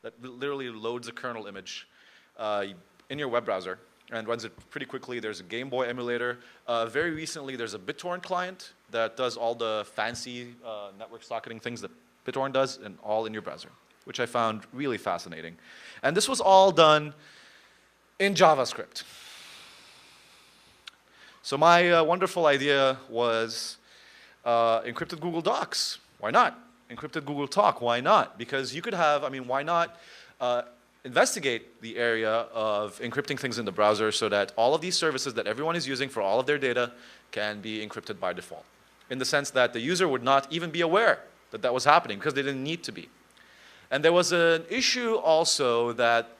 that literally loads a kernel image in your web browser and runs it pretty quickly. There's a Game Boy emulator. Very recently, there's a BitTorrent client that does all the fancy network socketing things that BitTorrent does, and all in your browser, which I found really fascinating. And this was all done in JavaScript. So my wonderful idea was encrypted Google Docs. Why not? Encrypted Google Talk. Why not? Because you could have, I mean, why not investigate the area of encrypting things in the browser so that all of these services that everyone is using for all of their data can be encrypted by default, in the sense that the user would not even be aware that that was happening because they didn't need to be. And there was an issue also that,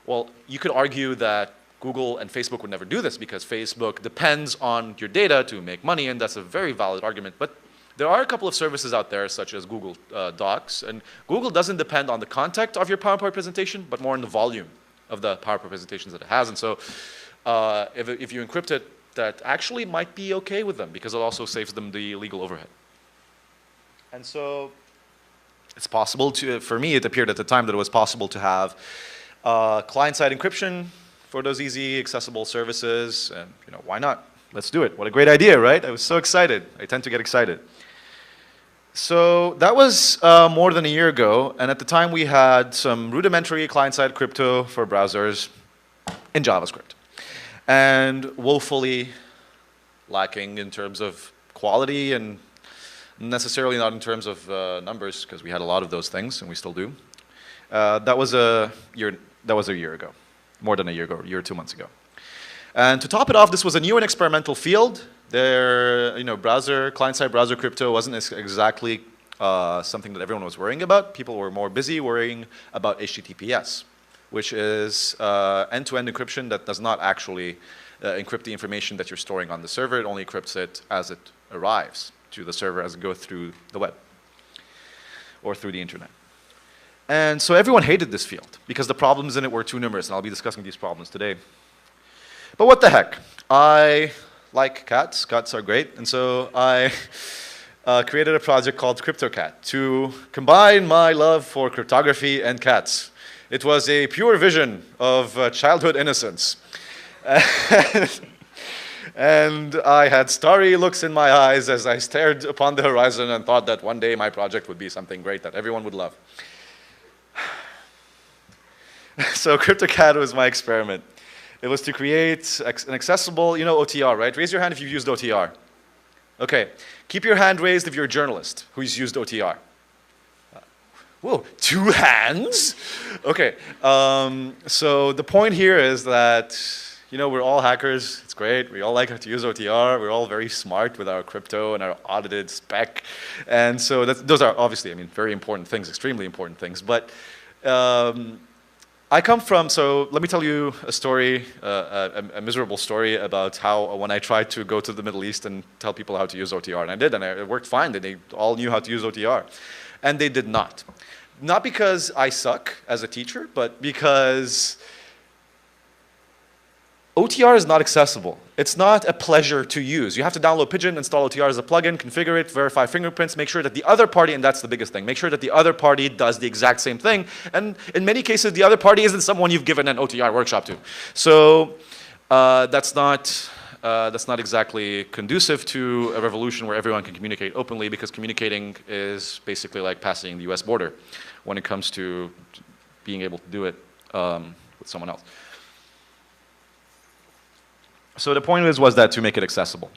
well, you could argue that Google and Facebook would never do this because Facebook depends on your data to make money, and that's a very valid argument. But there are a couple of services out there, such as Google Docs, and Google doesn't depend on the content of your PowerPoint presentation, but more on the volume of the PowerPoint presentations that it has. And so if you encrypt it, that actually might be okay with them because it also saves them the legal overhead. And so it's possible to, for me, it appeared at the time that it was possible to have client-side encryption for those easy, accessible services. And you know, why not? Let's do it. What a great idea, right? I was so excited. I tend to get excited. So that was more than a year ago. And at the time, we had some rudimentary client-side crypto for browsers in JavaScript. And woefully lacking in terms of quality and necessarily not in terms of numbers, because we had a lot of those things, and we still do. That was a year ago, more than a year ago, a year or 2 months ago. And to top it off, this was a new and experimental field. There, you know, client-side browser crypto wasn't exactly something that everyone was worrying about. People were more busy worrying about HTTPS, which is end-to-end encryption that does not actually encrypt the information that you're storing on the server. It only encrypts it as it arrives to the server as it goes through the web or through the internet. And so everyone hated this field because the problems in it were too numerous, and I'll be discussing these problems today. But what the heck? I like cats. Cats are great. And so I created a project called CryptoCat to combine my love for cryptography and cats. It was a pure vision of childhood innocence. And I had starry looks in my eyes as I stared upon the horizon and thought that one day my project would be something great that everyone would love. So CryptoCat was my experiment. It was to create an accessible, you know, OTR, right? Raise your hand if you've used OTR. Okay. Keep your hand raised if you're a journalist who's used OTR. Whoa, 2 hands? Okay. So the point here is that, you know, we're all hackers. It's great. We all like to use OTR. We're all very smart with our crypto and our audited spec. And so those are obviously, I mean, very important things, extremely important things. But I come from, so let me tell you a story, a miserable story about how when I tried to go to the Middle East and tell people how to use OTR. And I did, and it worked fine. They all knew how to use OTR. And they did not. Not because I suck as a teacher, but because OTR is not accessible. It's not a pleasure to use. You have to download Pigeon, install OTR as a plugin, configure it, verify fingerprints, make sure that the other party, and that's the biggest thing, make sure that the other party does the exact same thing. And in many cases, the other party isn't someone you've given an OTR workshop to. So that's not exactly conducive to a revolution where everyone can communicate openly, because communicating is basically like passing the US border when it comes to being able to do it with someone else. So the point was that to make it accessible.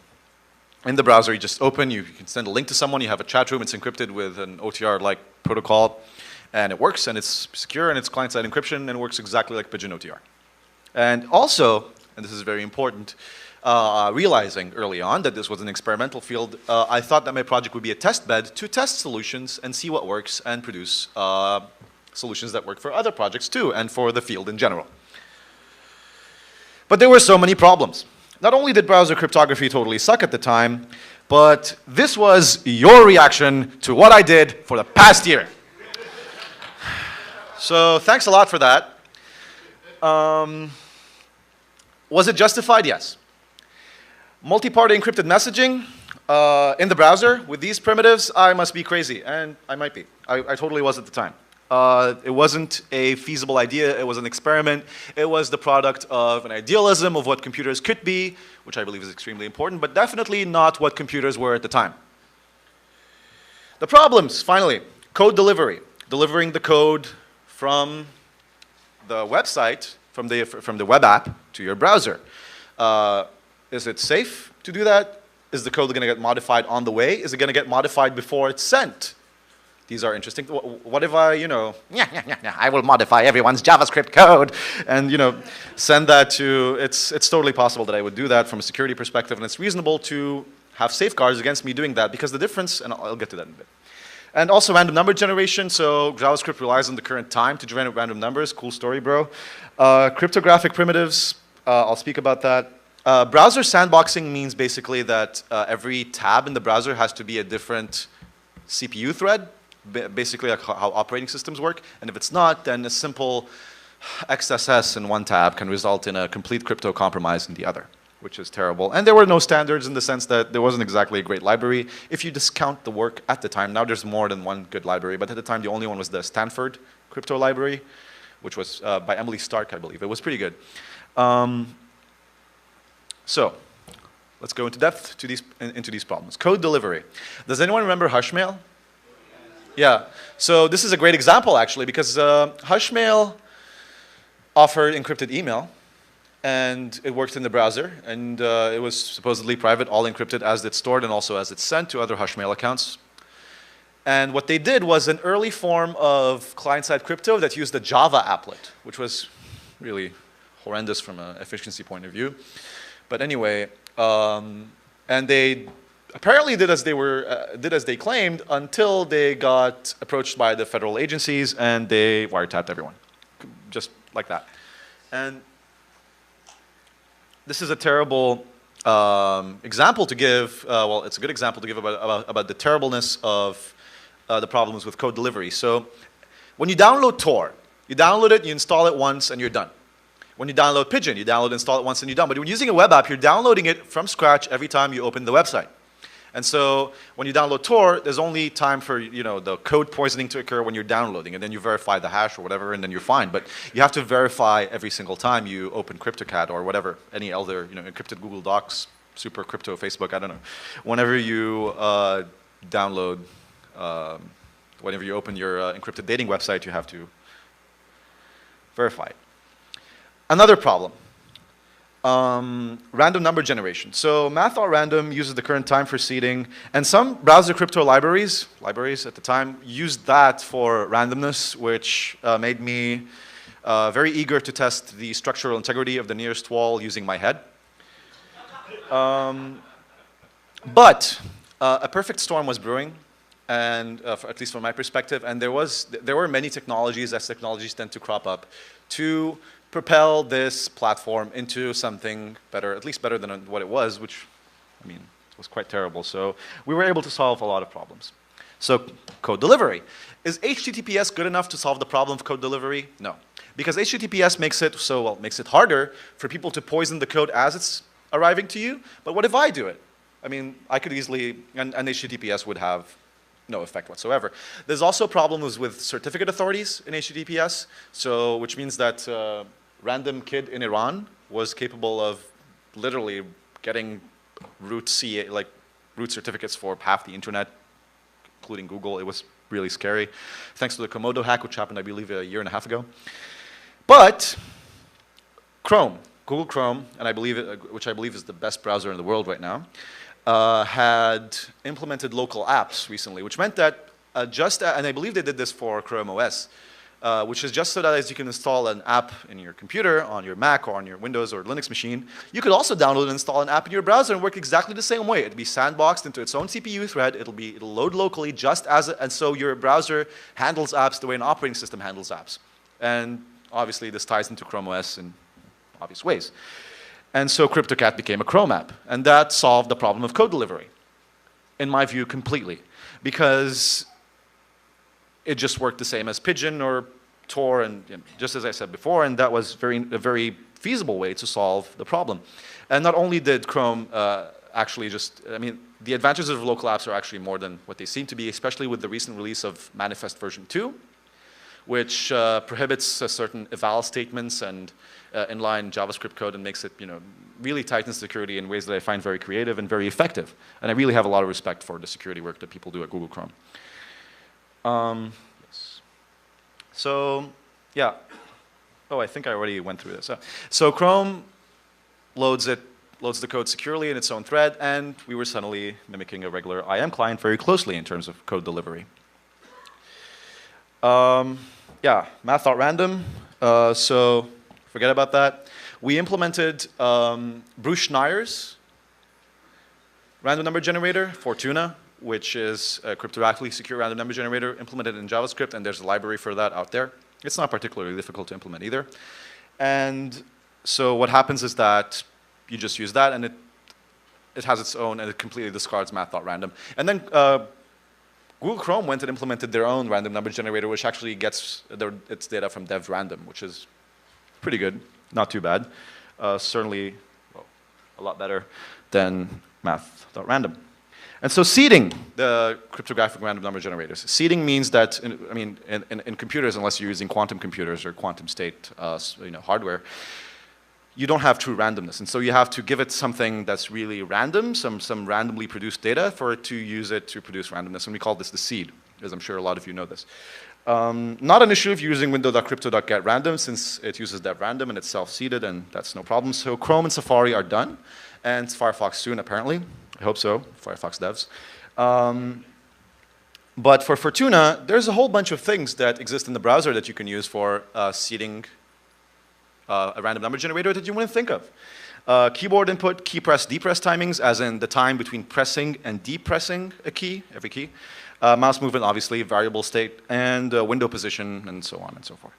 In the browser, you just open, you can send a link to someone, you have a chat room, it's encrypted with an OTR-like protocol, and it works, and it's secure, and it's client-side encryption, and it works exactly like Pigeon OTR. And also, and this is very important, realizing early on that this was an experimental field, I thought that my project would be a test bed to test solutions and see what works and produce solutions that work for other projects too, and for the field in general. But there were so many problems. Not only did browser cryptography totally suck at the time, but this was your reaction to what I did for the past year. So thanks a lot for that. Was it justified? Yes. Multi-party encrypted messaging in the browser with these primitives, I must be crazy, and I might be. I totally was at the time. It wasn't a feasible idea. It was an experiment. It was the product of an idealism of what computers could be, which I believe is extremely important, but definitely not what computers were at the time. The problems, finally, code delivery. Delivering the code from the website, from the web app to your browser. Is it safe to do that? Is the code going to get modified on the way? Is it going to get modified before it's sent? These are interesting. What if I, I will modify everyone's JavaScript code and, send that to, it's totally possible that I would do that from a security perspective, and it's reasonable to have safeguards against me doing that, because the difference, and I'll get to that in a bit. And also random number generation, so JavaScript relies on the current time to generate random numbers. Cool story, bro. Cryptographic primitives, I'll speak about that. Browser sandboxing means basically that every tab in the browser has to be a different CPU thread, basically like how operating systems work. And if it's not, then a simple XSS in one tab can result in a complete crypto compromise in the other, which is terrible. And there were no standards in the sense that there wasn't exactly a great library. If you discount the work at the time, now there's more than one good library, but at the time the only one was the Stanford crypto library, which was by Emily Stark, I believe. It was pretty good. So let's go into depth into these problems. Code delivery. Does anyone remember Hushmail? Yeah, so this is a great example actually, because Hushmail offered encrypted email, and it worked in the browser, and it was supposedly private, all encrypted as it's stored and also as it's sent to other Hushmail accounts. And what they did was an early form of client-side crypto that used a Java applet, which was really horrendous from an efficiency point of view. But anyway, and they apparently did as they claimed until they got approached by the federal agencies and they wiretapped everyone, just like that. And this is a terrible example to give. Well, it's a good example to give about the terribleness of the problems with code delivery. So when you download Tor, you download it, you install it once, and you're done. When you download Pigeon, you download and install it once, and you're done. But when using a web app, you're downloading it from scratch every time you open the website. And so when you download Tor, there's only time for the code poisoning to occur when you're downloading, and then you verify the hash or whatever, and then you're fine. But you have to verify every single time you open CryptoCat or whatever, any other encrypted Google Docs, super crypto Facebook, I don't know. Whenever you download, whenever you open your encrypted dating website, you have to verify it. Another problem. Random number generation. So math.random uses the current time for seeding, and some browser crypto libraries at the time used that for randomness, which made me very eager to test the structural integrity of the nearest wall using my head. But a perfect storm was brewing, and at least from my perspective, and there were many technologies, as technologies tend to crop up, to propel this platform into something better, at least better than what it was, which, I mean, was quite terrible. So we were able to solve a lot of problems. So code delivery. Is HTTPS good enough to solve the problem of code delivery? No. Because HTTPS makes it harder for people to poison the code as it's arriving to you. But what if I do it? I mean, I could easily, and HTTPS would have no effect whatsoever. There's also problems with certificate authorities in HTTPS, so which means that random kid in Iran was capable of literally getting root certificates for half the internet, including Google. It was really scary, thanks to the Komodo hack, which happened, I believe, a year and a half ago. But Chrome, Google Chrome, and which I believe is the best browser in the world right now, had implemented local apps recently, which meant that and I believe they did this for Chrome OS, which is just so that as you can install an app in your computer, on your Mac, or on your Windows or Linux machine, you could also download and install an app in your browser and work exactly the same way. It'll be sandboxed into its own CPU thread. It'll load locally just as and so your browser handles apps the way an operating system handles apps. And obviously this ties into Chrome OS in obvious ways. And so CryptoCat became a Chrome app, and that solved the problem of code delivery, in my view, completely, because it just worked the same as Pigeon or Tor, and just as I said before, and that was a very feasible way to solve the problem. And not only did Chrome actually the advantages of local apps are actually more than what they seem to be, especially with the recent release of Manifest version 2, which prohibits certain eval statements and inline JavaScript code and makes it, really tightens security in ways that I find very creative and very effective. And I really have a lot of respect for the security work that people do at Google Chrome. Yes. So, yeah. Oh, I think I already went through this. So Chrome loads the code securely in its own thread, and we were suddenly mimicking a regular IM client very closely in terms of code delivery. Yeah, math.random. So forget about that. We implemented Bruce Schneier's random number generator, Fortuna, which is a cryptographically secure random number generator implemented in JavaScript, and there's a library for that out there. It's not particularly difficult to implement either. And so what happens is that you just use that, and it has its own, and it completely discards math.random. And then Google Chrome went and implemented their own random number generator, which actually gets its data from dev.random, which is pretty good, not too bad. Certainly, well, a lot better than math.random. And so seeding the cryptographic random number generators. Seeding means that, in computers, unless you're using quantum computers or quantum state hardware, you don't have true randomness. And so you have to give it something that's really random, some randomly produced data for it to use it to produce randomness. And we call this the seed, as I'm sure a lot of you know this. Not an issue if you're using window.crypto.getRandom, since it uses that random and it's self-seeded, and that's no problem. So Chrome and Safari are done, and Firefox soon, apparently. I hope so, Firefox devs. But for Fortuna, there's a whole bunch of things that exist in the browser that you can use for seeding a random number generator that you wouldn't think of. Keyboard input, key press, depress timings, as in the time between pressing and depressing a key, every key. Mouse movement, obviously, variable state, and window position, and so on and so forth.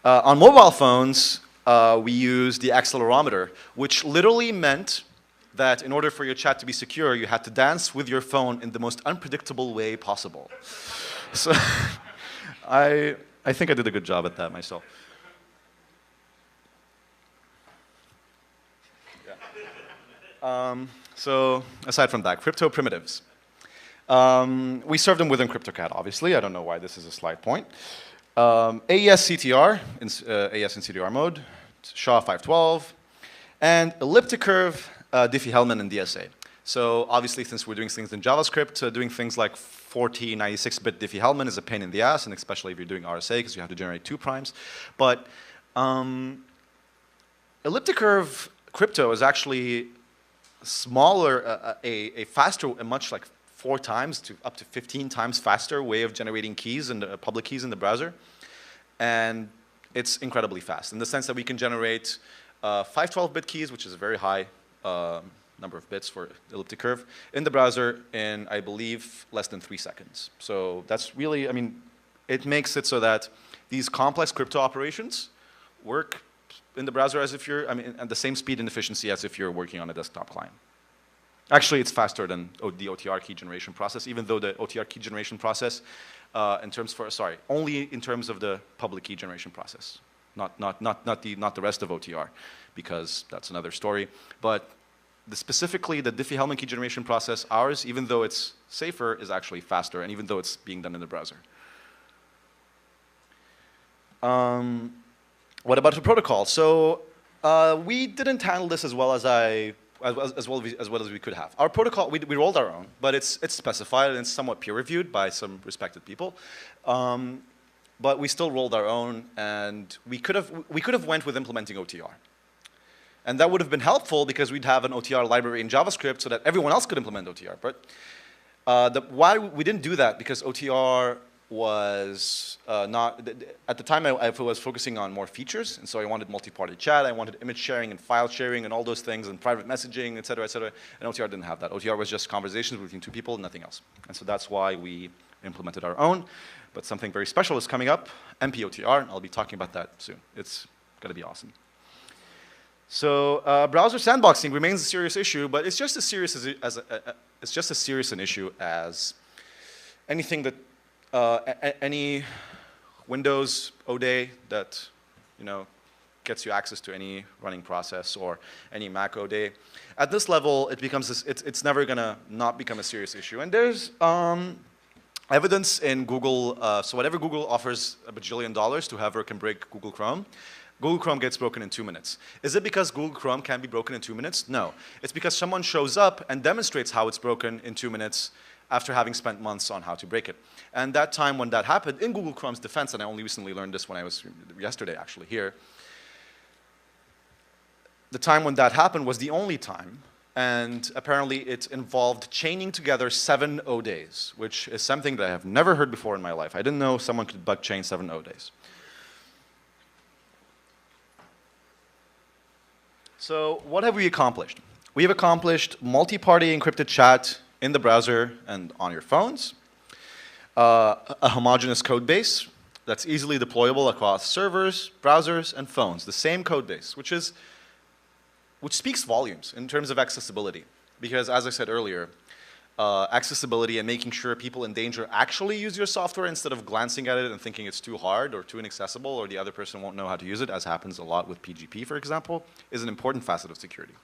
On mobile phones, we use the accelerometer, which literally meant that in order for your chat to be secure, you had to dance with your phone in the most unpredictable way possible. So I think I did a good job at that myself. Yeah. So aside from that, crypto primitives. We serve them within CryptoCat, obviously. I don't know why this is a slide point. AES CTR, AES in CTR mode, SHA-512, and elliptic curve, Diffie-Hellman, and DSA. So obviously, since we're doing things in JavaScript, doing things like 40, 96-bit Diffie-Hellman is a pain in the ass, and especially if you're doing RSA, because you have to generate 2 primes. But elliptic curve crypto is actually smaller, a faster, a much like 4 times to up to 15 times faster way of generating keys and public keys in the browser. And it's incredibly fast in the sense that we can generate 512-bit keys, which is a very high number of bits for elliptic curve, in the browser in, I believe, less than 3 seconds. So that's really, I mean, it makes it so that these complex crypto operations work in the browser as if you're, I mean, at the same speed and efficiency as if you're working on a desktop client. Actually, it's faster than the OTR key generation process, even though the OTR key generation process, only in terms of the public key generation process, not the rest of OTR, because that's another story. But specifically the Diffie-Hellman key generation process, ours, even though it's safer, is actually faster, and even though it's being done in the browser. What about the protocol? So we didn't handle this as well as we could have. Our protocol, we rolled our own, but it's specified and it's somewhat peer-reviewed by some respected people. But we still rolled our own, and we could have went with implementing OTR. And that would have been helpful because we'd have an OTR library in JavaScript so that everyone else could implement OTR. But why we didn't do that, because OTR was not, at the time I was focusing on more features, and so I wanted multi-party chat, I wanted image sharing and file sharing and all those things, and private messaging, et cetera, and OTR didn't have that. OTR was just conversations between 2 people, nothing else. And so that's why we implemented our own. But something very special is coming up, MPOTR, and I'll be talking about that soon. It's gonna be awesome. So browser sandboxing remains a serious issue, but it's just as serious it's just as serious an issue as anything that any Windows ODay that gets you access to any running process, or any Mac ODay. At this level, it becomes it's never gonna not become a serious issue. And there's evidence in Google, so whenever Google offers a bajillion dollars to whoever can break Google Chrome gets broken in 2 minutes. Is it because Google Chrome can be broken in 2 minutes? No. It's because someone shows up and demonstrates how it's broken in 2 minutes after having spent months on how to break it. And that time when that happened, in Google Chrome's defense, and I only recently learned this when I was yesterday actually here, the time when that happened was the only time, and apparently it involved chaining together 7 O days, which is something that I have never heard before in my life. I didn't know someone could bug chain 7 O days. So what have we accomplished? We have accomplished multi-party encrypted chat in the browser and on your phones, a homogeneous code base that's easily deployable across servers, browsers, and phones. The same code base, which speaks volumes in terms of accessibility. Because as I said earlier, accessibility and making sure people in danger actually use your software instead of glancing at it and thinking it's too hard or too inaccessible or the other person won't know how to use it, as happens a lot with PGP, for example, is an important facet of security.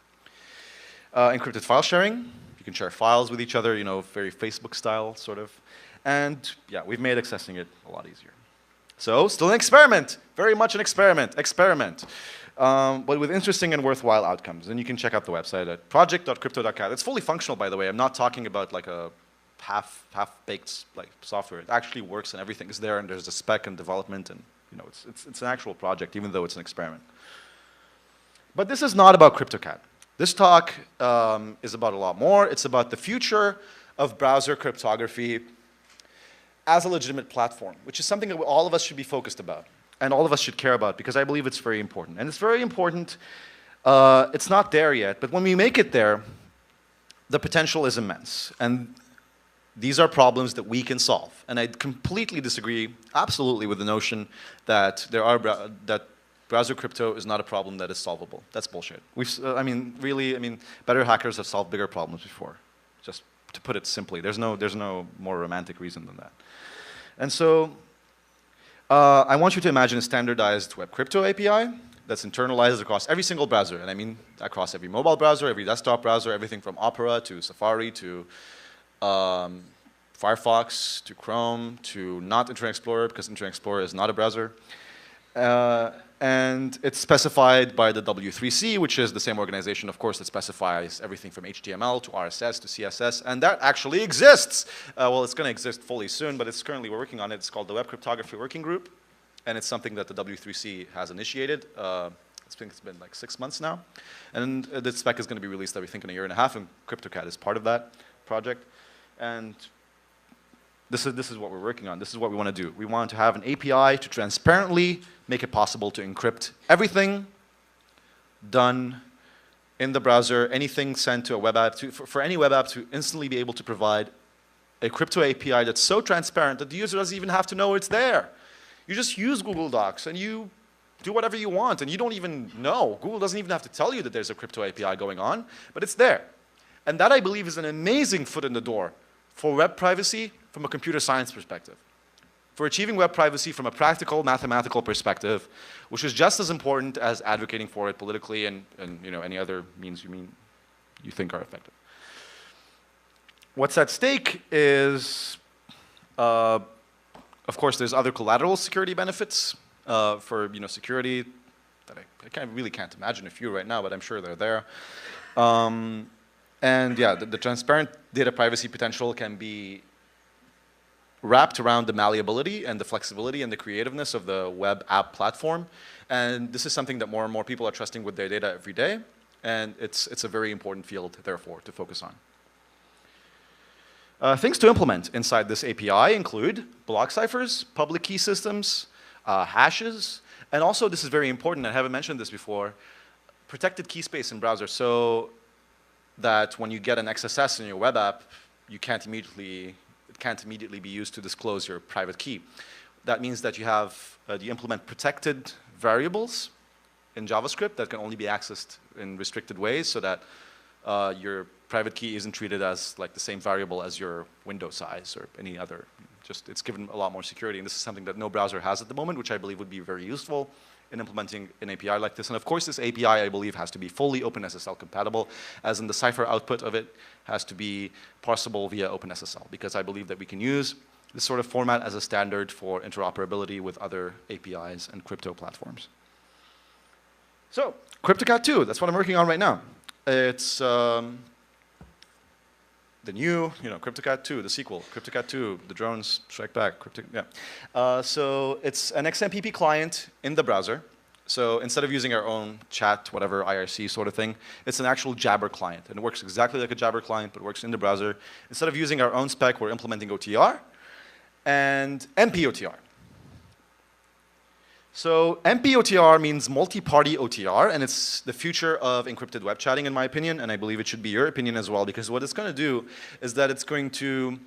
Encrypted file sharing. You can share files with each other, you know, very Facebook style, sort of. And yeah, we've made accessing it a lot easier. So, still an experiment. Very much an experiment. But with interesting and worthwhile outcomes. And you can check out the website at project.crypto.cat. It's fully functional, by the way. I'm not talking about like a half-baked like software. It actually works and everything is there, and there's a spec and development, and you know, it's an actual project, even though it's an experiment. But this is not about CryptoCat. This talk is about a lot more. It's about the future of browser cryptography as a legitimate platform, which is something that all of us should be focused about. And all of us should care about, because I believe it's very important. And it's very important, it's not there yet, but when we make it there, the potential is immense. And these are problems that we can solve. And I completely disagree, absolutely, with the notion that that browser crypto is not a problem that is solvable. That's bullshit. I mean, really, better hackers have solved bigger problems before. Just to put it simply, there's no more romantic reason than that. And so, I want you to imagine a standardized web crypto API that's internalized across every single browser. And I mean across every mobile browser, every desktop browser, everything from Opera to Safari to Firefox to Chrome to not Internet Explorer, because Internet Explorer is not a browser. And it's specified by the W3C, which is the same organization, of course, that specifies everything from HTML to RSS to CSS. And that actually exists. Well, it's going to exist fully soon, but we're working on it. It's called the Web Cryptography Working Group. And it's something that the W3C has initiated. It's been like 6 months now. And the spec is going to be released, I think, in a year and a half. And CryptoCat is part of that project. And this is what we're working on. This is what we want to do. We want to have an API to transparently make it possible to encrypt everything done in the browser, anything sent to a web app, for any web app to instantly be able to provide a crypto API that's so transparent that the user doesn't even have to know it's there. You just use Google Docs and you do whatever you want and you don't even know. Google doesn't even have to tell you that there's a crypto API going on, but it's there. And that, I believe, is an amazing foot in the door for web privacy from a computer science perspective, for achieving web privacy from a practical mathematical perspective, which is just as important as advocating for it politically and you know, any other means you think are effective. What's at stake is, of course, there's other collateral security benefits for security that I really can't imagine a few right now, but I'm sure they're there. And yeah, the transparent data privacy potential can be wrapped around the malleability and the flexibility and the creativeness of the web app platform. And this is something that more and more people are trusting with their data every day. And it's a very important field, therefore, to focus on. Things to implement inside this API include block ciphers, public key systems, hashes, and also, this is very important, I haven't mentioned this before, protected key space in browser, so that when you get an XSS in your web app, it can't immediately be used to disclose your private key. That means that you implement protected variables in JavaScript that can only be accessed in restricted ways, so that your private key isn't treated as like the same variable as your window size or any other. Just, it's given a lot more security, and this is something that no browser has at the moment, which I believe would be very useful in implementing an API like this. And of course, this API, I believe, has to be fully OpenSSL compatible, as in the cipher output of it has to be parsable via OpenSSL, because I believe that we can use this sort of format as a standard for interoperability with other APIs and crypto platforms. So, CryptoCat 2, that's what I'm working on right now. It's the new, CryptoCat 2, the sequel, CryptoCat 2, the drones strike back, so it's an XMPP client in the browser. So instead of using our own chat, whatever, IRC sort of thing, it's an actual Jabber client. And it works exactly like a Jabber client, but it works in the browser. Instead of using our own spec, we're implementing OTR and MPOTR. So MPOTR means multi-party OTR, and it's the future of encrypted web chatting, in my opinion, and I believe it should be your opinion as well, because what it's going to do is that it's going to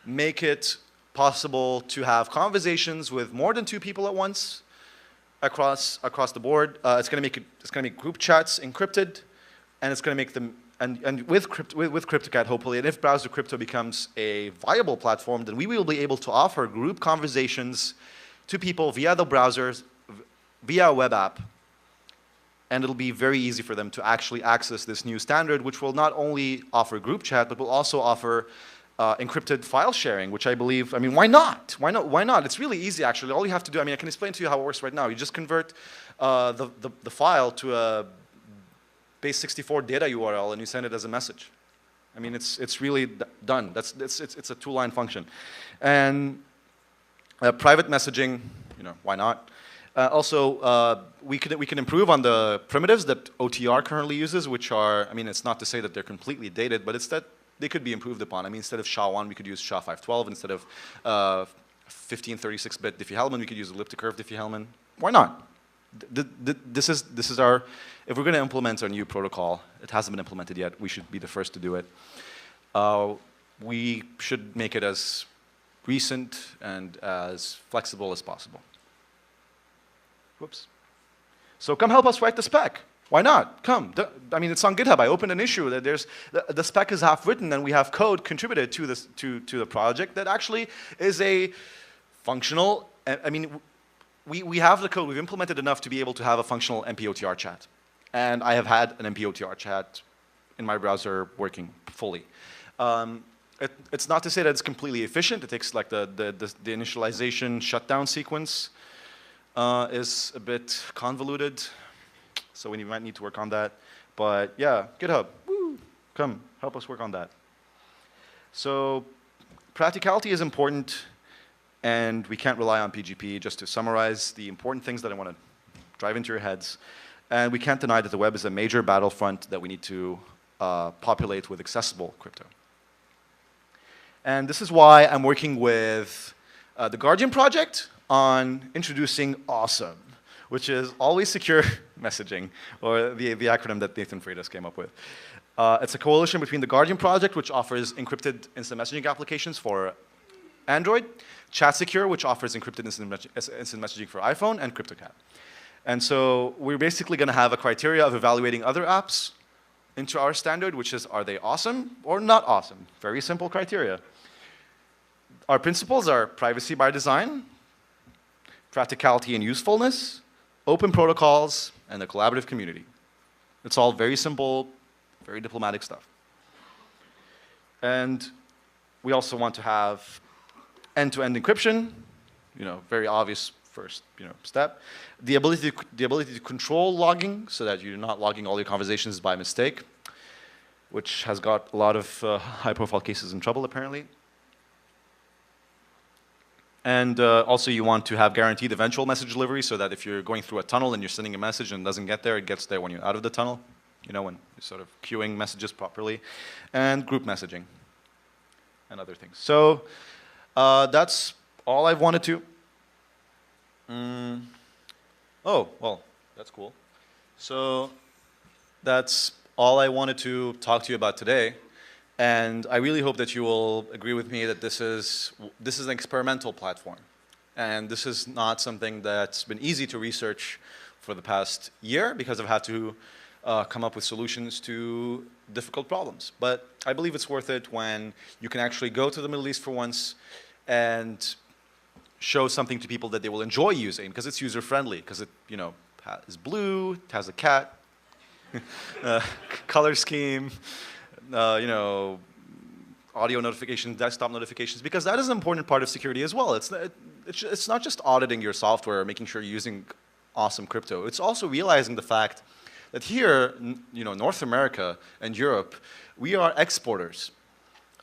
make it possible to have conversations with more than 2 people at once across the board. It's going to make group chats encrypted, and it's going to make them and with CryptoCat hopefully, and if browser crypto becomes a viable platform, then we will be able to offer group conversations to people via the browsers, via a web app, and it'll be very easy for them to actually access this new standard, which will not only offer group chat, but will also offer encrypted file sharing, which I believe, why not? Why not? Why not? It's really easy, actually. All you have to do, I can explain to you how it works right now. You just convert the file to a base64 data URL, and you send it as a message. It's really done. It's a 2-line function. And private messaging, why not? Also, we can improve on the primitives that OTR currently uses, which are, it's not to say that they're completely dated, but it's that they could be improved upon. Instead of SHA-1, we could use SHA-512. Instead of 1536-bit Diffie-Hellman, we could use elliptic curve Diffie-Hellman. Why not? This is our, if we're going to implement our new protocol, it hasn't been implemented yet, we should be the first to do it. We should make it as recent and as flexible as possible. Whoops. So come help us write the spec. Why not? Come. It's on GitHub. I opened an issue. The spec is half written, and we have code contributed to the project that actually is a functional. We have the code. We've implemented enough to be able to have a functional MPOTR chat, and I have had an MPOTR chat in my browser working fully. It's not to say that it's completely efficient. It takes like the initialization shutdown sequence is a bit convoluted, so we might need to work on that. But yeah, GitHub, woo, come help us work on that. So practicality is important, and we can't rely on PGP. Just to summarize the important things that I want to drive into your heads, and we can't deny that the web is a major battlefront that we need to populate with accessible crypto. And this is why I'm working with the Guardian project on introducing AWESOME, which is Always Secure Messaging, or the acronym that Nathan Freitas came up with. It's a coalition between the Guardian project, which offers encrypted instant messaging applications for Android, ChatSecure, which offers encrypted instant messaging for iPhone, and CryptoCat. And so we're basically going to have a criteria of evaluating other apps into our standard, which is, are they awesome or not awesome? Very simple criteria. Our principles are privacy by design, practicality and usefulness, open protocols, and a collaborative community. It's all very simple, very diplomatic stuff. And we also want to have end-to-end encryption, very obvious first step. The ability to control logging so that you're not logging all your conversations by mistake, which has got a lot of high-profile cases in trouble apparently. And also you want to have guaranteed eventual message delivery so that if you're going through a tunnel and you're sending a message and it doesn't get there, it gets there when you're out of the tunnel, when you're sort of queuing messages properly. And group messaging and other things. So that's all I've wanted to. Oh, well, that's cool. So that's all I wanted to talk to you about today. And I really hope that you will agree with me that this is an experimental platform. And this is not something that's been easy to research for the past year because I've had to come up with solutions to difficult problems. But I believe it's worth it when you can actually go to the Middle East for once and show something to people that they will enjoy using because it's user-friendly, because it is blue, it has a cat, color scheme, audio notifications, desktop notifications, because that is an important part of security as well. It's not just auditing your software, making sure you're using awesome crypto. It's also realizing the fact that here, North America and Europe, we are exporters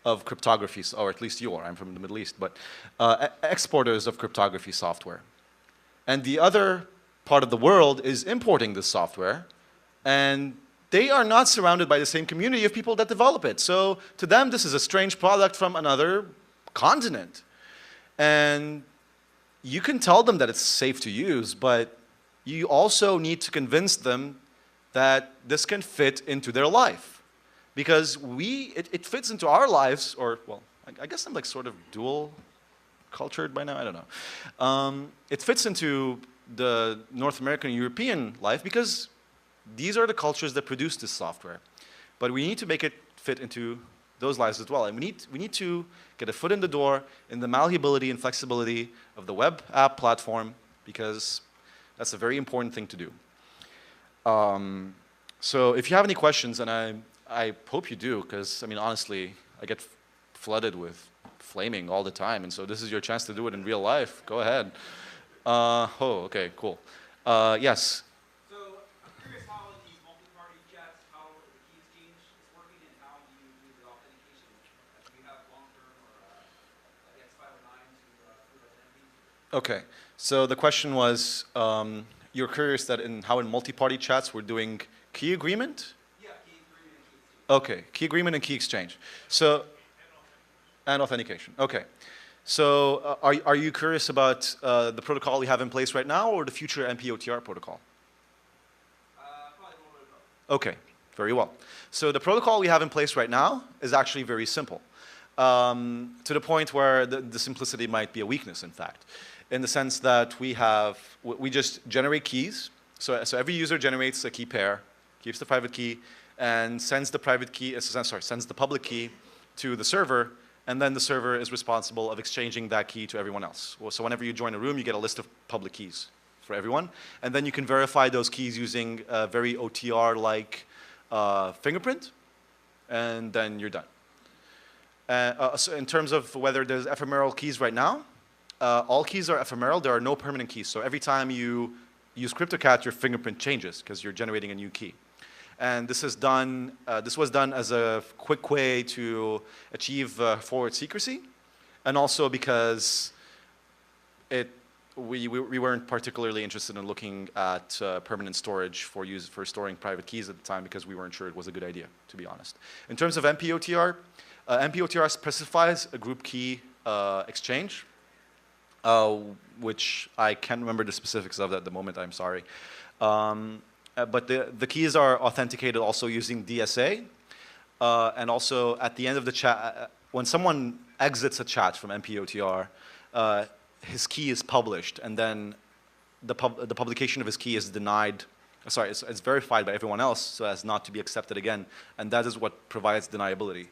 of cryptography, or at least you are. I'm from the Middle East, but exporters of cryptography software. And the other part of the world is importing this software, and they are not surrounded by the same community of people that develop it. So to them, this is a strange product from another continent. And you can tell them that it's safe to use, but you also need to convince them that this can fit into their life. Because it fits into our lives, or, well, I guess I'm like sort of dual cultured by now, I don't know. It fits into the North American and European life because these are the cultures that produce this software. But we need to make it fit into those lives as well. And we need to get a foot in the door in the malleability and flexibility of the web app platform, because that's a very important thing to do. So if you have any questions, and I hope you do, because, I mean, honestly, I get flooded with flaming all the time, and so this is your chance to do it in real life. Go ahead. Okay, cool. Yes? So I'm curious how these multi-party chats, how the key exchange is working, and how do you do the authentication? Do you have long-term or X509 to prove identity? Okay, so the question was, you're curious that how in multi-party chats we're doing key agreement? Yeah, key agreement and key exchange. Okay, key agreement and key exchange. So, and authentication. Okay. So are you curious about the protocol we have in place right now, or the future MPOTR protocol? Probably a little bit of both. Okay, very well. So the protocol we have in place right now is actually very simple, to the point where the simplicity might be a weakness, in fact, in the sense that we just generate keys. So every user generates a key pair, keeps the private key, and sends the public key to the server. And then the server is responsible of exchanging that key to everyone else. So whenever you join a room, you get a list of public keys for everyone. And then you can verify those keys using a very OTR-like fingerprint, and then you're done. So in terms of whether there's ephemeral keys right now, all keys are ephemeral. There are no permanent keys. So every time you use CryptoCat, your fingerprint changes because you're generating a new key. And this was done as a quick way to achieve forward secrecy, and also because we weren't particularly interested in looking at permanent storage for storing private keys at the time, because we weren't sure it was a good idea, to be honest. In terms of MPOTR, MPOTR specifies a group key exchange, which I can't remember the specifics of at the moment, I'm sorry. But the keys are authenticated also using DSA. And also at the end of the chat, when someone exits a chat from MPOTR, his key is published, and then the publication of his key is denied. Sorry, it's verified by everyone else so as not to be accepted again. And that is what provides deniability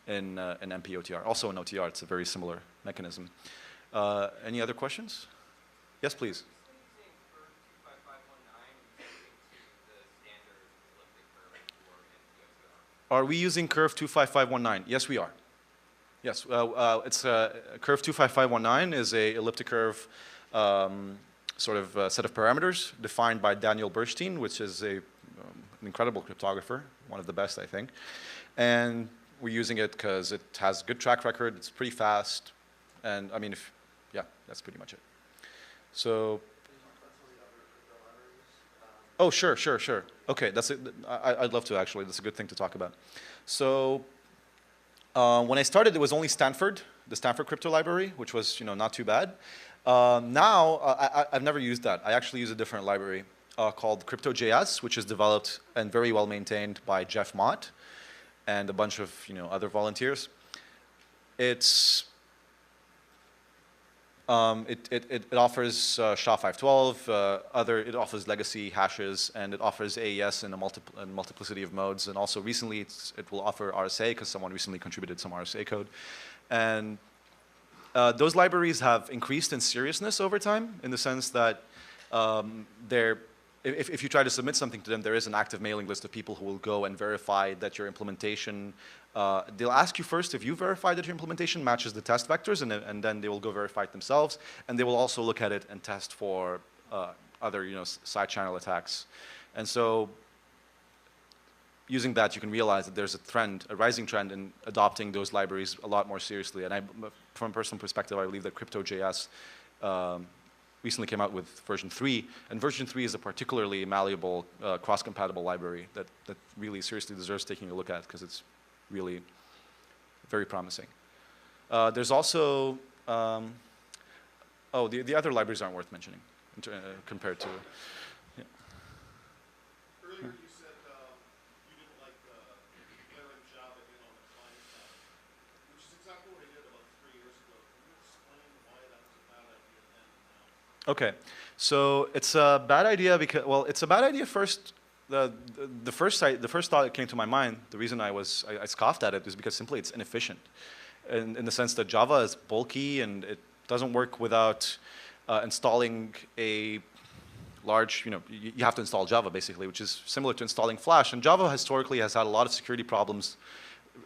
in MPOTR. Also in OTR, it's a very similar mechanism. Any other questions? Yes, please. Are we using curve 25519? Yes, we are. Yes, it's curve 25519 is a elliptic curve sort of set of parameters defined by Daniel Burstein, which is an incredible cryptographer, one of the best, I think. And we're using it because it has a good track record, it's pretty fast, and I mean, yeah, that's pretty much it. So. Oh, sure. Okay, that's it. I'd love to, actually. That's a good thing to talk about. So when I started, it was only Stanford, the Stanford crypto library, which was not too bad. Now, I've never used that. I actually use a different library called CryptoJS, which is developed and very well maintained by Jeff Mott and a bunch of other volunteers. It offers SHA-512, it offers legacy hashes, and it offers AES in a multiplicity of modes. And also recently, it will offer RSA, because someone recently contributed some RSA code. And those libraries have increased in seriousness over time, in the sense that they're if you try to submit something to them, there is an active mailing list of people who will go and verify that your implementation, they'll ask you first if you verify that your implementation matches the test vectors, and then they will go verify it themselves, and they will also look at it and test for other side channel attacks. And so using that, you can realize that there's a trend, a rising trend in adopting those libraries a lot more seriously. And from a personal perspective, I believe that Crypto.js recently came out with version 3, and version 3 is a particularly malleable, cross-compatible library that really seriously deserves taking a look at, because it's really very promising. There's also, the other libraries aren't worth mentioning compared to, yeah. Earlier you said you didn't like layering Java in on the client side, which is exactly what I did about 3 years ago. Can you explain why that was a bad idea then and now? Okay, so it's a bad idea because, well, it's a bad idea first. The first thought that came to my mind, the reason I scoffed at it is because simply it's inefficient, in the sense that Java is bulky and it doesn't work without installing a large, you have to install Java basically, which is similar to installing Flash. And Java historically has had a lot of security problems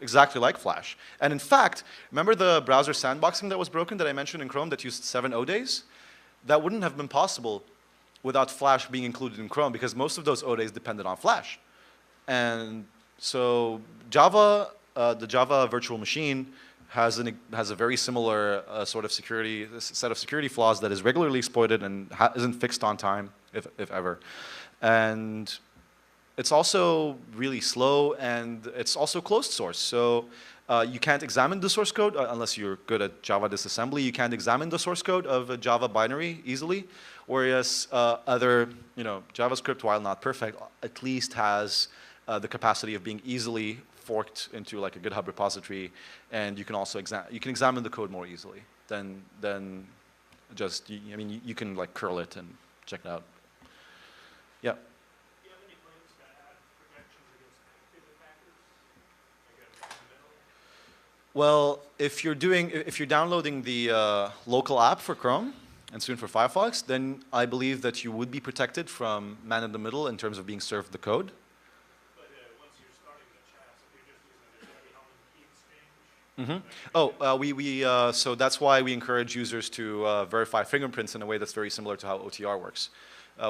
exactly like Flash. And in fact, remember the browser sandboxing that was broken that I mentioned in Chrome that used 7 O-days? That wouldn't have been possible without Flash being included in Chrome, because most of those O-days depended on Flash. And so Java, the Java virtual machine, has a very similar sort of set of security flaws that is regularly exploited and isn't fixed on time, if ever. And it's also really slow, and it's also closed source. So you can't examine the source code unless you're good at Java disassembly. You can't examine the source code of a Java binary easily, whereas other, JavaScript, while not perfect, at least has the capacity of being easily forked into like a GitHub repository, and you can also examine the code more easily than just, you can like curl it and check it out. Yeah. Do you have any plans to add protections against active attackers? Like in the middle? Well, if you're downloading the local app for Chrome and soon for Firefox, then I believe that you would be protected from man in the middle in terms of being served the code. But once you're starting the chat, if you're just using the how many key exchange? Mm-hmm. So that's why we encourage users to verify fingerprints in a way that's very similar to how OTR works.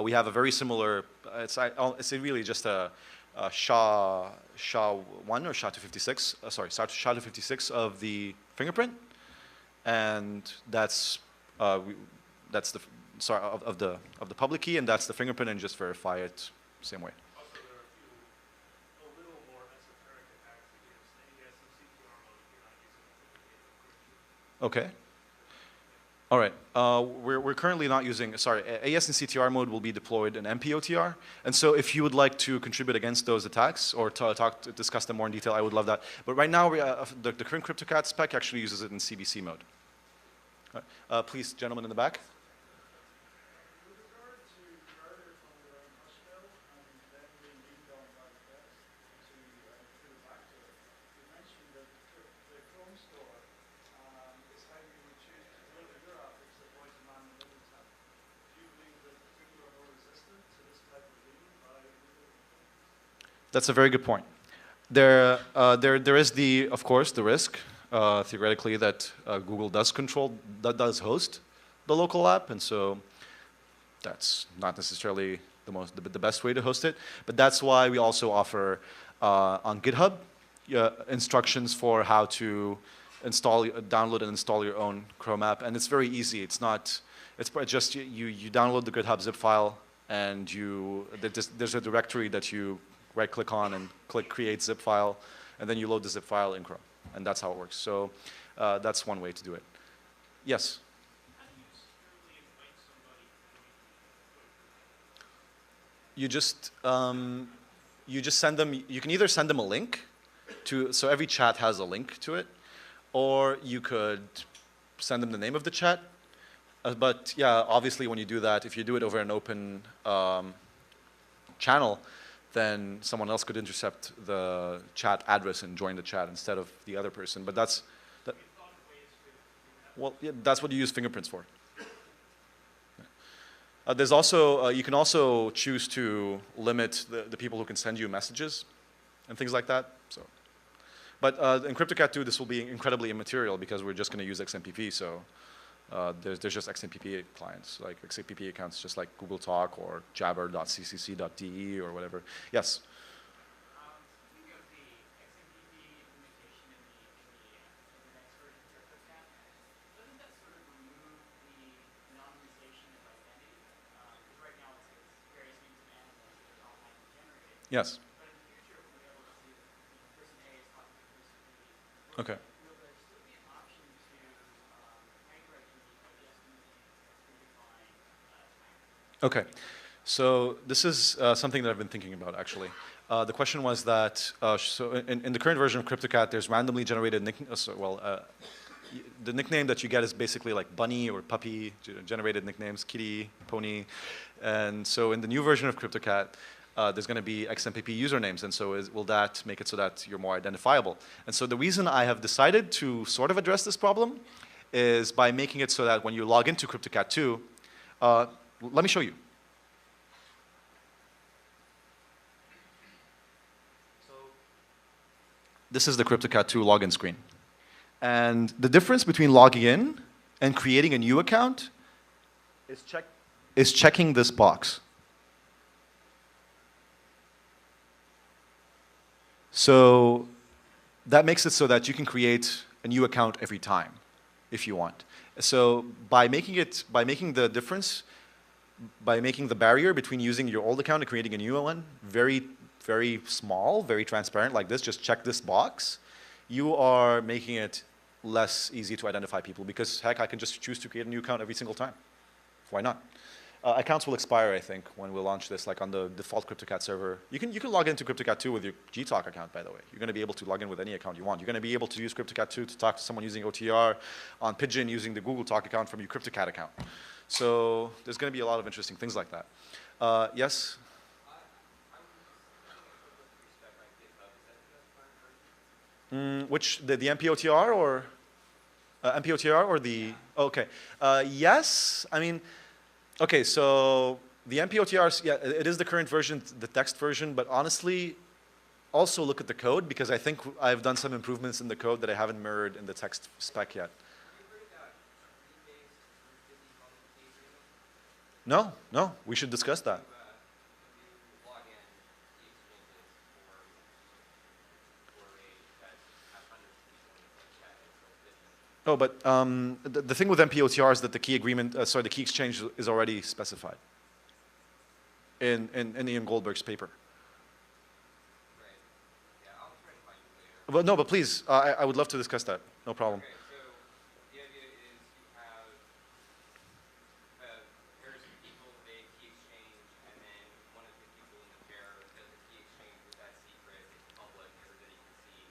We have a very similar, it's really just a SHA-1 or SHA-256, SHA-256 of the fingerprint, and that's the of the public key, and that's the fingerprint, and just verify it same way. Also, there are a little more esoteric attacks against AES and CTR mode if you're not using authenticated encryption. Okay. All right. We're currently not using, AES and CTR mode will be deployed in MPOTR. And so if you would like to contribute against those attacks or discuss them more in detail, I would love that. But right now, the current CryptoCat spec actually uses it in CBC mode. All right. Please, gentlemen in the back. With regard to earlier from the Hushville and then being leaned on by the best to the back to it, you mentioned that the Chrome store is how you would choose to deliver your app if the voice man in the middle tab. Do you believe that people are more resistant to this type of leaning by Google? That's a very good point. There is of course, the risk, theoretically, that Google does host the local app, and so that's not necessarily the best way to host it. But that's why we also offer on GitHub instructions for how to download and install your own Chrome app, and it's very easy. It's just you download the GitHub zip file, and there's a directory that you right-click on and click Create Zip File, and then you load the zip file in Chrome, and that's how it works. So that's one way to do it. Yes. How do you securely invite somebody You just send them. You can either send them a link so every chat has a link to it, or you could send them the name of the chat. But yeah, obviously when you do that, if you do it over an open channel, then someone else could intercept the chat address and join the chat instead of the other person. But that's what you use fingerprints for. There's also, you can also choose to limit the people who can send you messages and things like that. So, but in CryptoCat 2, this will be incredibly immaterial because we're just going to use XMPP. So there's just XMPP clients, like XMPP accounts, just like Google Talk or jabber.ccc.de or whatever. Yes? Speaking of the XMPP implementation in the next version of CryptoCat, doesn't that sort of remove the anonymization of identity? Because right now it's various names of animals that are automatically generated. Yes. But in the future, we'll be able to see that person A is talking to person B. Okay. Will there still be an option to hyper identity by just using a predefined time? Okay. So this is something that I've been thinking about, actually. The question was that, so in the current version of CryptoCat, there's randomly generated the nickname that you get is basically like bunny or puppy, generated nicknames, kitty, pony. And so in the new version of CryptoCat, there's going to be XMPP usernames. And so will that make it so that you're more identifiable? And so the reason I have decided to sort of address this problem is by making it so that when you log into CryptoCat 2, let me show you. This is the CryptoCat 2 login screen. And the difference between logging in and creating a new account is checking this box. So that makes it so that you can create a new account every time if you want. So by making the difference, by making the barrier between using your old account and creating a new one very small, very transparent like this, just check this box, you are making it less easy to identify people because heck, I can just choose to create a new account every single time. Why not? Accounts will expire, I think, when we launch this, like on the default CryptoCat server. You can log into CryptoCat 2 with your GTalk account, by the way. You're going to be able to log in with any account you want. You're going to be able to use CryptoCat 2 to talk to someone using OTR on Pigeon using the Google Talk account from your CryptoCat account. So there's going to be a lot of interesting things like that. Yes? Which, the MPOTR or MPOTR or the, okay. Yes, I mean, okay, so the MPOTR, yeah, it is the current version, the text version, but honestly, also look at the code because I think I've done some improvements in the code that I haven't mirrored in the text spec yet. No, we should discuss that. Oh, but the thing with MPOTR is that the key agreement, the key exchange is already specified in Ian Goldberg's paper. Right. Yeah, I'll try to find it later. Well, no, but please, I would love to discuss that. No problem. Okay, so the idea is you have pairs of people, they key exchange, and then one of the people in the pair does a key exchange with that secret. It's public, everybody can see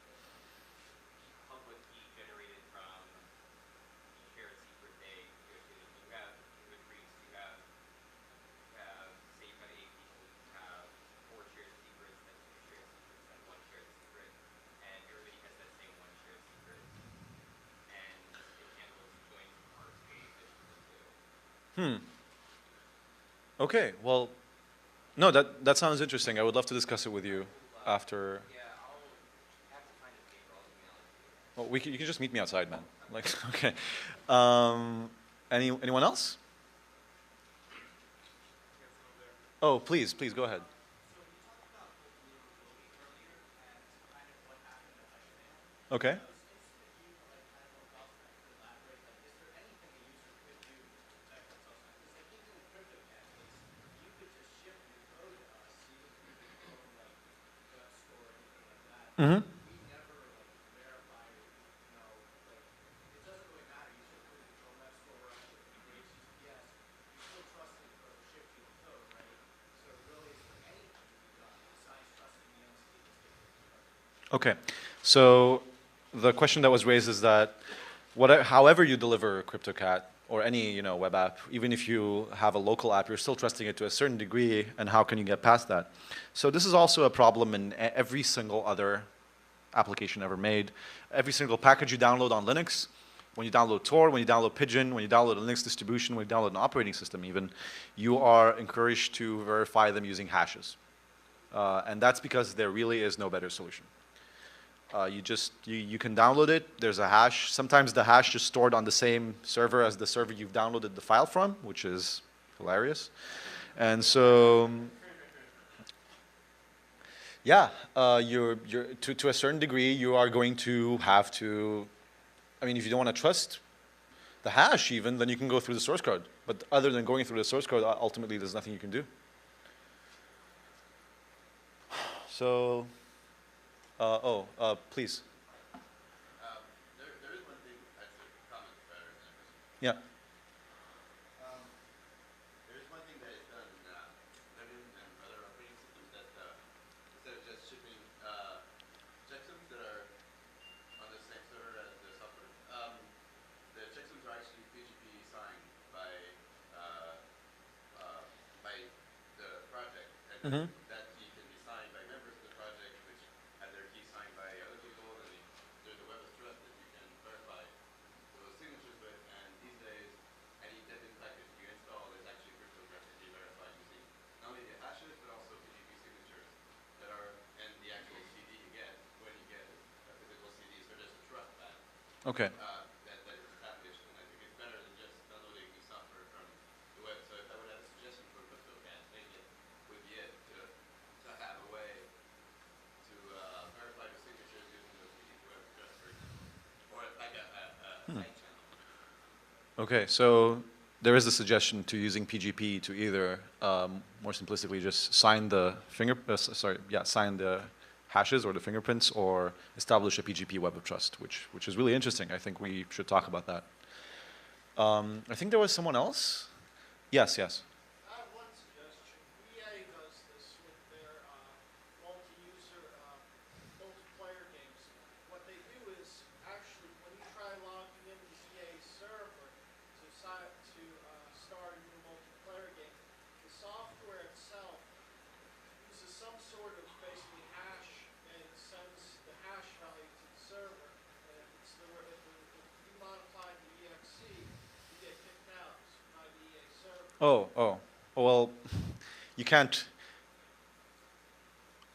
public key generated from shared secret they negotiated. You have with Greeks, you have say you've got 8 people, you have 4 shared secrets, then 2 shared secrets, then 1 shared secret, and everybody has that same 1 shared secret, and it handles joint RSA too. Okay, well, no, that sounds interesting. I would love to discuss it with you after. Yeah, I'll have to find a paper, I'll email it to you. Well, you can just meet me outside, man. Like, okay. Anyone else? Oh, please go ahead. Okay. Mm-hmm. Okay, so the question that was raised is that however you deliver CryptoCat or any web app, even if you have a local app, you're still trusting it to a certain degree, and how can you get past that? So this is also a problem in every single other application ever made. Every single package you download on Linux, when you download Tor, when you download Pigeon, when you download a Linux distribution, when you download an operating system even, you are encouraged to verify them using hashes. And that's because there really is no better solution. You can download it, there's a hash. Sometimes the hash is stored on the same server as the server you've downloaded the file from, which is hilarious. And so, yeah, to a certain degree, you are going to have to, I mean, if you don't want to trust the hash even, then you can go through the source code. But other than going through the source code, ultimately there's nothing you can do. So, please. There is one thing as a comment rather than a question. Yeah. There is one thing that is done in Nadim and other operating systems that instead of just shipping checksums that are on the same server as the software, the checksums are actually PGP signed by the project, and that key can be signed by members of the project, which have their key signed by other people, and there's a web of trust that you can verify those signatures with. And these days, any Debian package you install is actually cryptographically verified using not only the hashes but also PGP signatures that are in the actual CD you get when you get a physical CD. So there's a trust back. Okay. That is established, and I think it's better than just downloading new software from the web. So if I would have a suggestion for CryptoCat, maybe it would be it to have a way to verify the signatures using the PGP web address, for example, or like a side channel. Okay, so there is a suggestion to using PGP to either more simplistically just sign the sign the hashes or the fingerprints, or establish a PGP web of trust, which is really interesting. I think we should talk about that. I think there was someone else. Yes, yes. I have one suggestion. EA does this with their multi-user multiplayer games. What they do is actually, when you try logging into the EA server to start a new multiplayer game, the software itself uses some sort of basically hash, and it sends the hash value to the server. And if you modify the exe, you get kicked out by the EA server. Oh, well, you can't.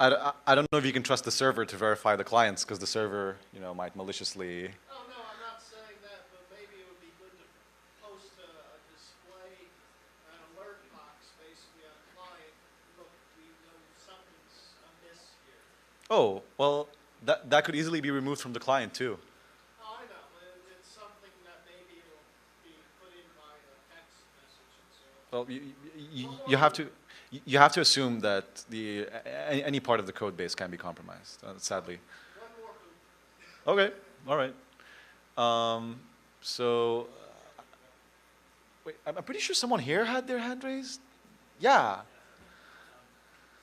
I don't know if you can trust the server to verify the clients, because the server, might maliciously. Oh, no, I'm not saying that, but maybe it would be good to post a display, an alert box, basically, on the client. Look, we know something's amiss here. Oh, well, that could easily be removed from the client too. Oh, I know, but it's something that maybe will be put in by a text message and so on. Well, you have to assume that any part of the code base can be compromised. Sadly. One more hoop. Okay. All right. Wait. I'm pretty sure someone here had their hand raised. Yeah.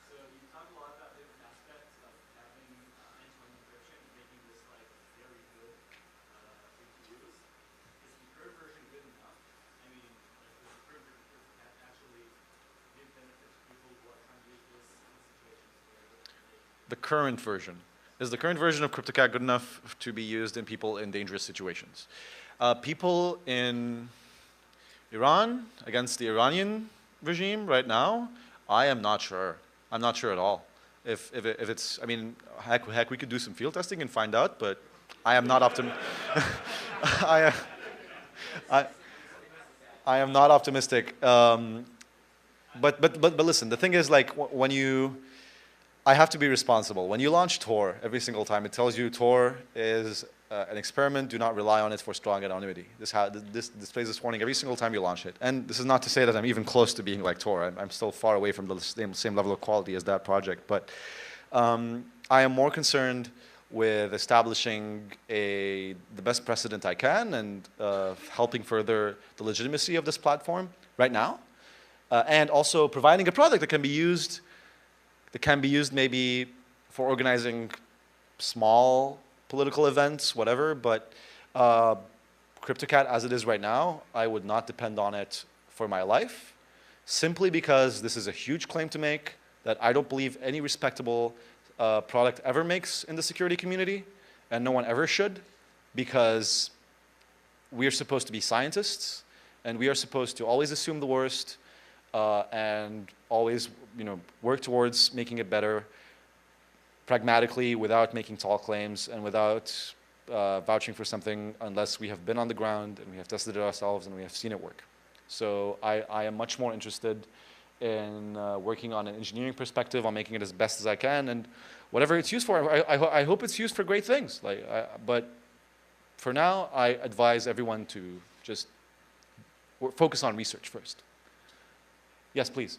So you talk a lot about different aspects of having end-to-end encryption, making this like very good thing to use. Is the current version good enough? I mean, like, does the current version of CryptoCat actually give benefit to people who are trying to use this in situations where they The current version. Is the current version of CryptoCat good enough to be used in people in dangerous situations? People in Iran against the Iranian regime right now, I am not sure. I'm not sure at all. If it's, I mean, heck, we could do some field testing and find out, but I am not I am not optimistic. But listen, the thing is, like, I have to be responsible. When you launch Tor, every single time it tells you Tor is an experiment, do not rely on it for strong anonymity. This displays this warning every single time you launch it. And this is not to say that I'm even close to being like Tor. I'm still far away from the same level of quality as that project. But I am more concerned with establishing the best precedent I can and helping further the legitimacy of this platform right now. And also providing a product that can be used maybe for organizing small political events, whatever, but CryptoCat as it is right now, I would not depend on it for my life, simply because this is a huge claim to make that I don't believe any respectable product ever makes in the security community, and no one ever should, because we are supposed to be scientists, and we are supposed to always assume the worst, and always, work towards making it better, pragmatically, without making tall claims, and without vouching for something unless we have been on the ground and we have tested it ourselves and we have seen it work. So I am much more interested in working on an engineering perspective, on making it as best as I can, and whatever it's used for, I hope it's used for great things. But for now, I advise everyone to just focus on research first. Yes, please.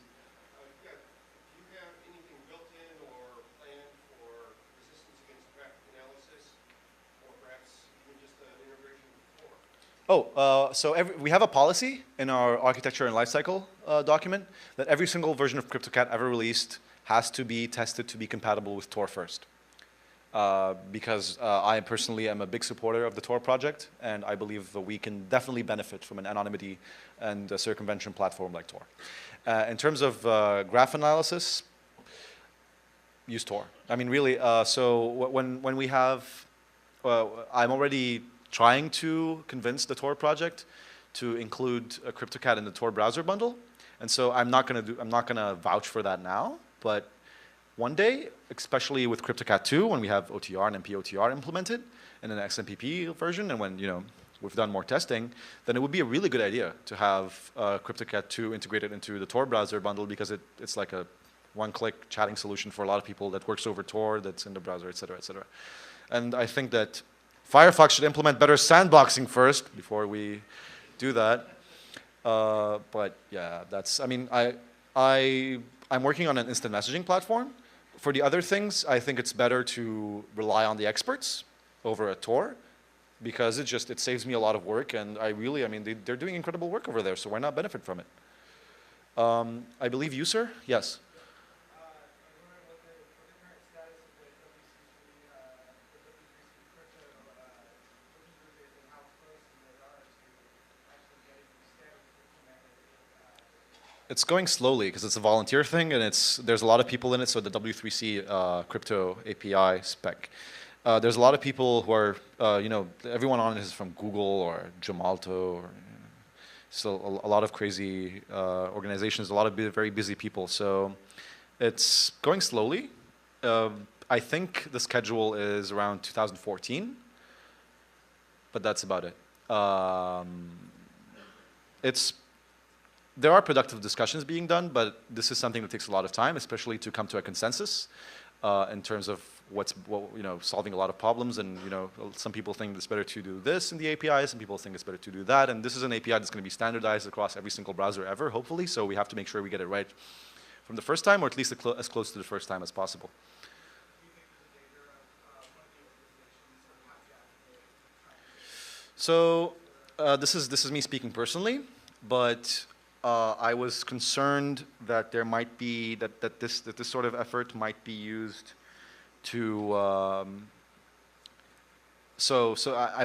Yeah, do you have anything built in or planned for resistance against traffic analysis, or perhaps even just an integration with Tor? So we have a policy in our architecture and lifecycle document that every single version of CryptoCat ever released has to be tested to be compatible with Tor first. Because I personally am a big supporter of the Tor project, and I believe we can definitely benefit from an anonymity and a circumvention platform like Tor. In terms of graph analysis, use Tor. I mean, really, so when we have, I'm already trying to convince the Tor project to include a CryptoCat in the Tor browser bundle, and so I'm not gonna vouch for that now, but one day, especially with CryptoCat 2, when we have OTR and MPOTR implemented in an XMPP version, and when we've done more testing, then it would be a really good idea to have CryptoCat 2 integrated into the Tor browser bundle, because it's like a one-click chatting solution for a lot of people that works over Tor, that's in the browser, et cetera, et cetera. And I think that Firefox should implement better sandboxing first before we do that. But yeah, I'm working on an instant messaging platform. For the other things, I think it's better to rely on the experts over at Tor, because it saves me a lot of work, and they're doing incredible work over there, so why not benefit from it? I believe you, sir? Yes. I was wondering what the current status of the W3C crypto working group is, and how close you guys are to actually getting steady implemented. It's going slowly because it's a volunteer thing, and there's a lot of people in it. So the W3C crypto API spec, there's a lot of people who are, everyone on it is from Google or Gemalto, or so a lot of crazy organizations, a lot of very busy people. So it's going slowly. I think the schedule is around 2014, but that's about it. There are productive discussions being done, but this is something that takes a lot of time, especially to come to a consensus in terms of solving a lot of problems. And some people think it's better to do this in the API, some people think it's better to do that. And this is an API that's going to be standardized across every single browser ever, hopefully. So we have to make sure we get it right from the first time, or at least as close to the first time as possible. So this is me speaking personally, but I was concerned that there might be that this sort of effort might be used to. I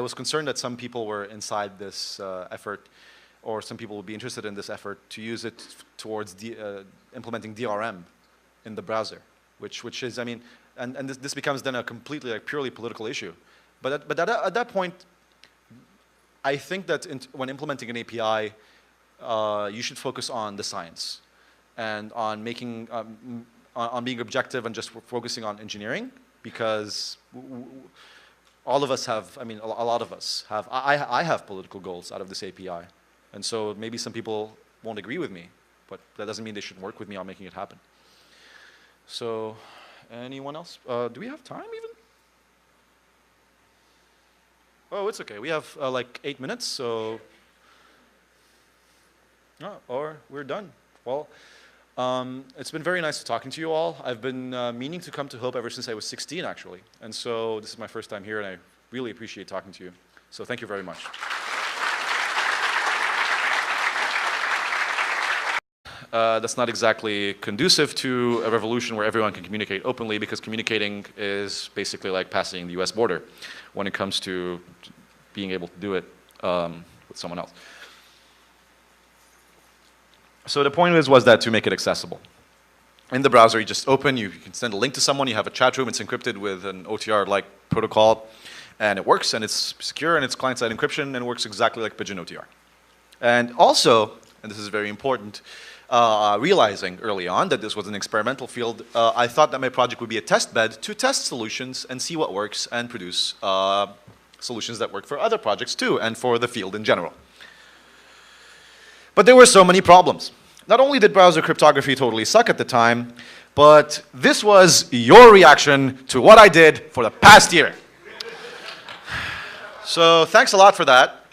was concerned that some people were inside this effort, or some people would be interested in this effort to use it towards implementing DRM in the browser, which is, and this becomes then a completely purely political issue. But at that point, I think that when implementing an API, you should focus on the science and on making on being objective and just focusing on engineering, because all of us have, a lot of us have, I have political goals out of this API, and so maybe some people won't agree with me, but that doesn't mean they shouldn't work with me on making it happen. So, anyone else? Do we have time even? Oh, it's okay. We have like 8 minutes, so. Oh, or we're done. Well, it's been very nice talking to you all. I've been meaning to come to Hope ever since I was 16, actually. And so this is my first time here, and I really appreciate talking to you. So thank you very much. That's not exactly conducive to a revolution where everyone can communicate openly, because communicating is basically like passing the US border when it comes to being able to do it with someone else. So the point was that to make it accessible. In the browser, you just open, you can send a link to someone, you have a chat room, it's encrypted with an OTR-like protocol, And it works, and it's secure, and it's client-side encryption, and works exactly like Pigeon OTR. And also, and this is very important, realizing early on that this was an experimental field, I thought that my project would be a test bed to test solutions and see what works and produce solutions that work for other projects too, and for the field in general. But there were so many problems. Not only did browser cryptography totally suck at the time, but this was your reaction to what I did for the past year. So thanks a lot for that.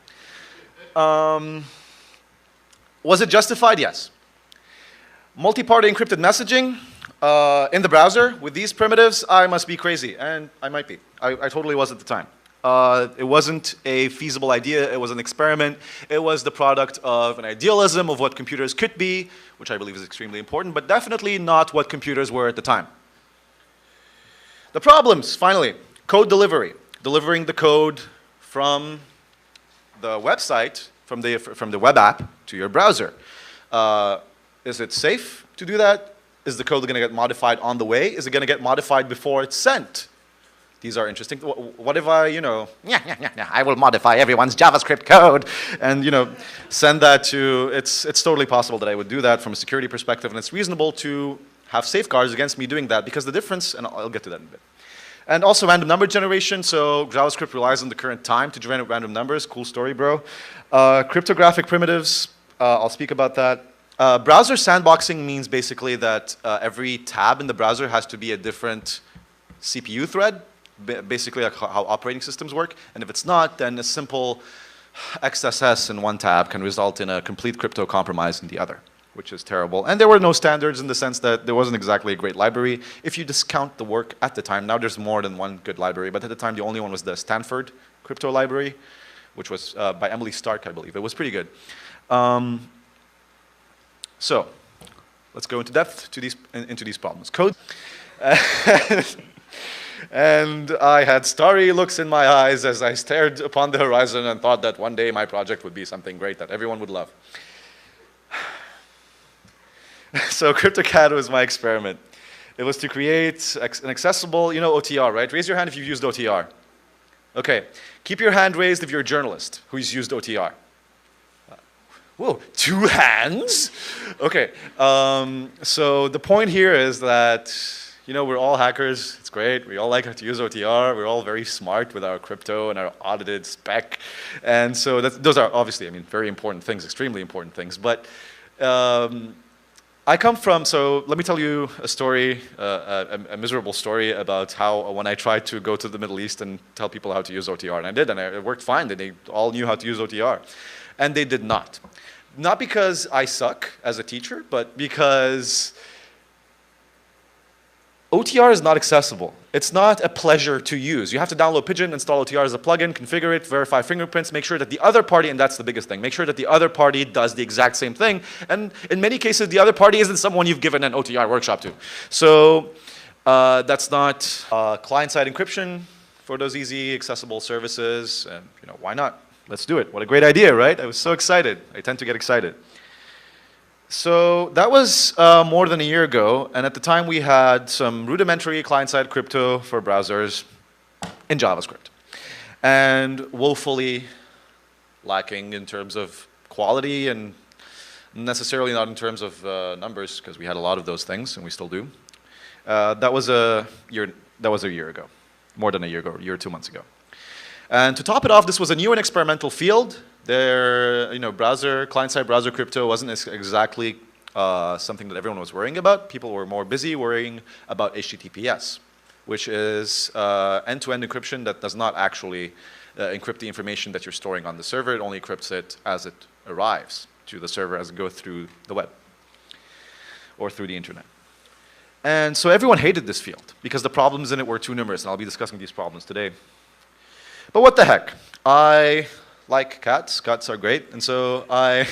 Was it justified? Yes. Multi-party encrypted messaging in the browser with these primitives, I must be crazy, and I might be. I totally was at the time. It wasn't a feasible idea, it was an experiment. It was the product of an idealism of what computers could be, which I believe is extremely important, but definitely not what computers were at the time. The problems, finally, code delivery. Delivering the code from the website, from the web app to your browser. Is it safe to do that? Is the code going to get modified on the way? Is it going to get modified before it's sent? These are interesting. What if I, I will modify everyone's JavaScript code and, send that to, it's totally possible that I would do that from a security perspective, and it's reasonable to have safeguards against me doing that, because the difference, and I'll get to that in a bit. And also random number generation, so JavaScript relies on the current time to generate random numbers. Cool story, bro. Cryptographic primitives, I'll speak about that. Browser sandboxing means basically that every tab in the browser has to be a different CPU thread, basically like how operating systems work. And if it's not, then a simple XSS in one tab can result in a complete crypto compromise in the other, which is terrible. And there were no standards in the sense that there wasn't exactly a great library. If you discount the work at the time, now there's more than one good library, but at the time the only one was the Stanford crypto library, which was by Emily Stark, I believe. It was pretty good. So let's go into depth into these problems. Code. And I had starry looks in my eyes as I stared upon the horizon and thought that one day my project would be something great that everyone would love. So CryptoCat was my experiment. It was to create an accessible, OTR, right? Raise your hand if you've used OTR. Okay, keep your hand raised if you're a journalist who's used OTR. Whoa, 2 hands? Okay, so the point here is that, we're all hackers, it's great, we all like to use OTR, we're all very smart with our crypto and our audited spec. And so those are obviously, very important things, extremely important things. But I come from, so let me tell you a story, a miserable story about how when I tried to go to the Middle East and tell people how to use OTR, and I did, and it worked fine, they all knew how to use OTR. And they did not. Not because I suck as a teacher, but because OTR is not accessible. It's not a pleasure to use. You have to download Pigeon, install OTR as a plugin, configure it, verify fingerprints, make sure that the other party, and that's the biggest thing, make sure that the other party does the exact same thing. And in many cases, the other party isn't someone you've given an OTR workshop to. So that's not client-side encryption for those easy, accessible services. And why not? Let's do it. What a great idea, right? I was so excited. I tend to get excited. So that was more than a year ago, and at the time we had some rudimentary client-side crypto for browsers in JavaScript, and woefully lacking in terms of quality and necessarily not in terms of numbers, because we had a lot of those things, and we still do. That was a year ago, more than a year ago, a year or 2 months ago. And to top it off, this was a new and experimental field. Client-side browser crypto wasn't exactly something that everyone was worrying about. People were more busy worrying about HTTPS, which is end-to-end encryption that does not actually encrypt the information that you're storing on the server. It only encrypts it as it arrives to the server as it goes through the web or through the internet. And so everyone hated this field because the problems in it were too numerous, and I'll be discussing these problems today. But what the heck? I like cats. Cats are great. And so I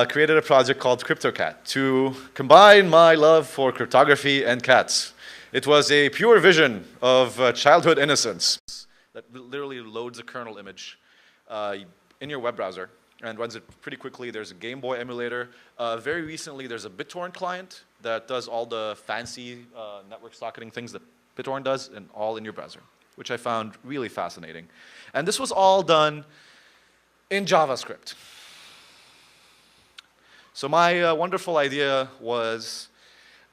created a project called CryptoCat to combine my love for cryptography and cats. It was a pure vision of childhood innocence that literally loads a kernel image in your web browser and runs it pretty quickly. There's a Game Boy emulator. Very recently, there's a BitTorrent client that does all the fancy network socketing things that BitTorrent does, and all in your browser. which I found really fascinating. And this was all done in JavaScript. So my wonderful idea was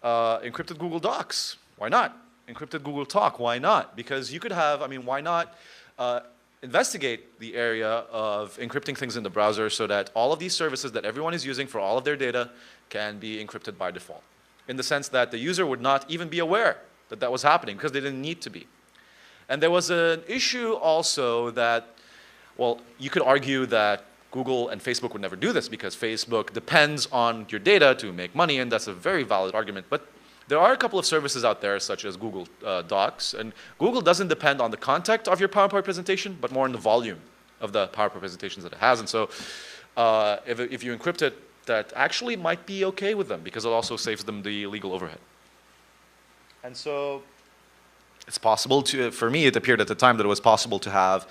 encrypted Google Docs. Why not? Encrypted Google Talk. Why not? Because you could have, I mean, why not investigate the area of encrypting things in the browser so that all of these services that everyone is using for all of their data can be encrypted by default, in the sense that the user would not even be aware that that was happening because they didn't need to be. And there was an issue also that, well, you could argue that Google and Facebook would never do this because Facebook depends on your data to make money, and that's a very valid argument. But there are a couple of services out there, such as Google Docs, and Google doesn't depend on the content of your PowerPoint presentation, but more on the volume of the PowerPoint presentations that it has. And so if you encrypt it, that actually might be okay with them because it also saves them the legal overhead. And so it's possible to, for me, it appeared at the time that it was possible to have